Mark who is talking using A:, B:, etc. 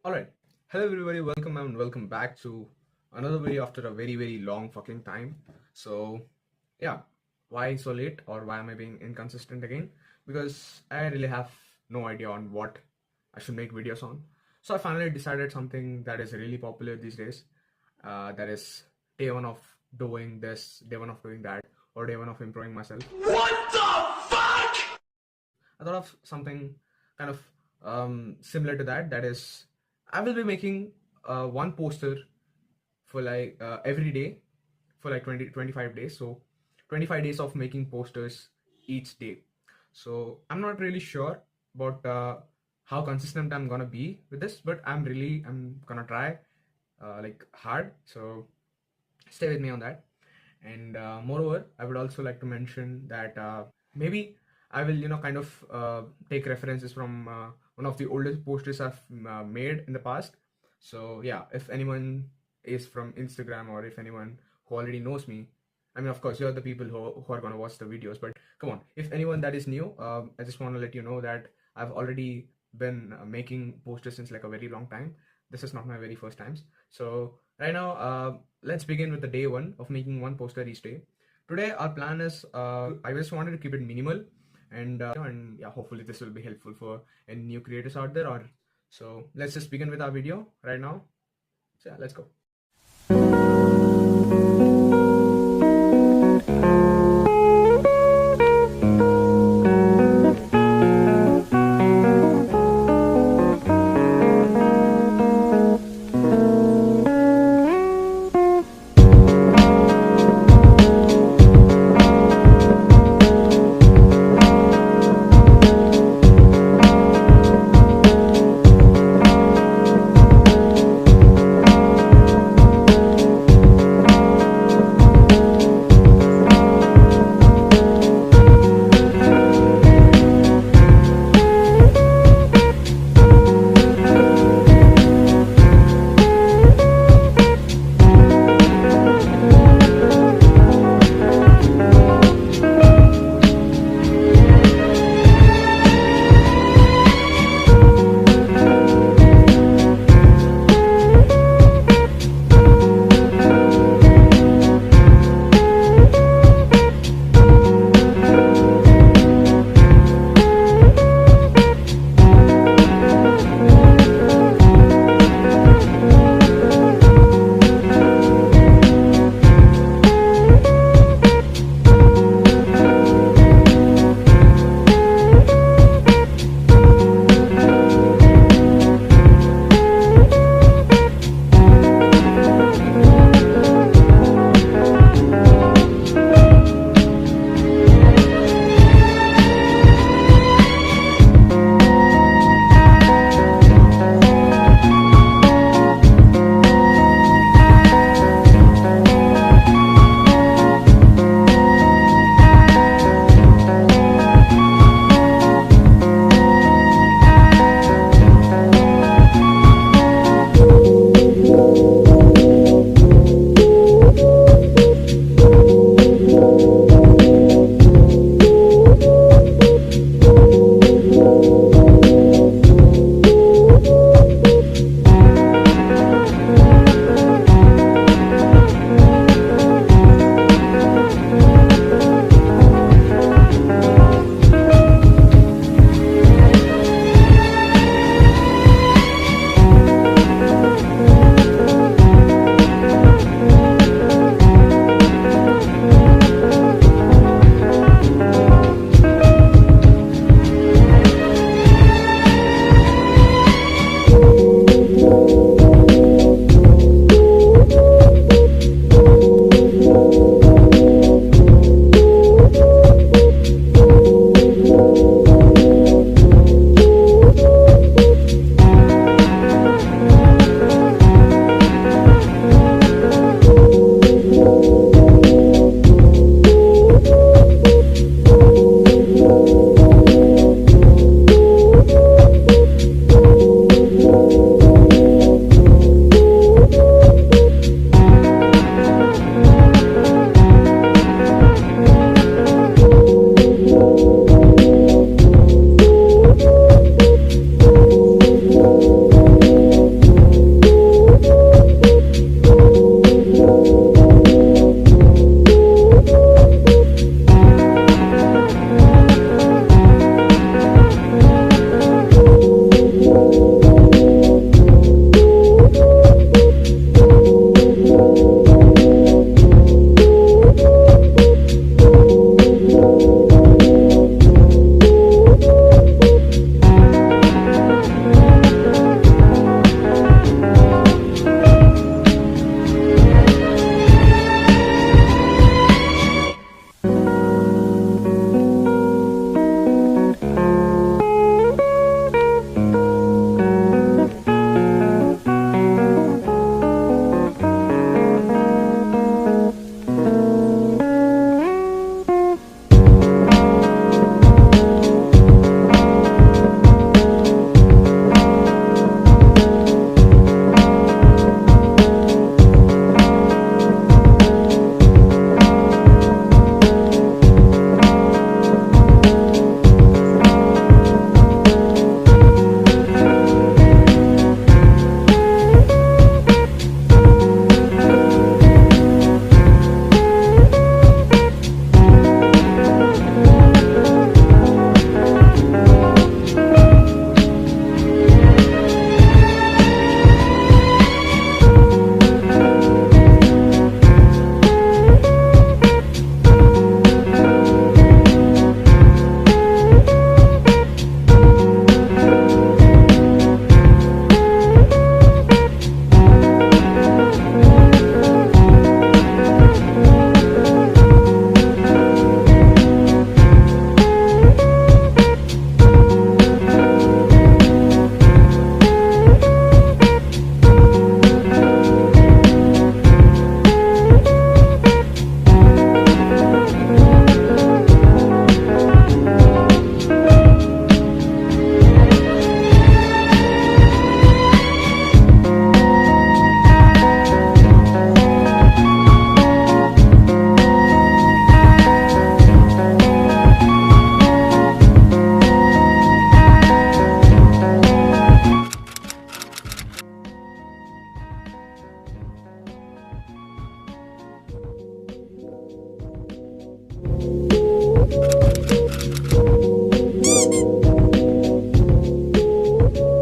A: Alright, hello everybody, welcome and welcome back to another video after a very long fucking time. So, yeah, why so late or why am I being inconsistent again? Because I really have no idea on what I should make videos on. So, I finally decided something that is really popular these days. That is day one of doing this, day one of doing that, or day one of improving myself.
B: What the fuck?
A: I thought of something kind of similar to that. That is, I will be making one poster for like every day for like 25 days. So 25 days of making posters each day. So I'm not really sure about how consistent I'm gonna be with this, but I'm gonna try like hard. So stay with me on that. And moreover, I would also like to mention that maybe I will kind of take references from one of the oldest posters I've made in the past. So yeah, if anyone is from Instagram or if anyone who already knows me, I mean, of course you're the people who are going to watch the videos, but come on, if anyone that is new, I just want to let you know that I've already been making posters since like a very long time. This is not my very first times. So right now, let's begin with the day one of making one poster each day. Today our plan is I just wanted to keep it minimal, and yeah, hopefully this will be helpful for any new creators out there. Or so let's just begin with our video right now. So yeah, let's go. Bye.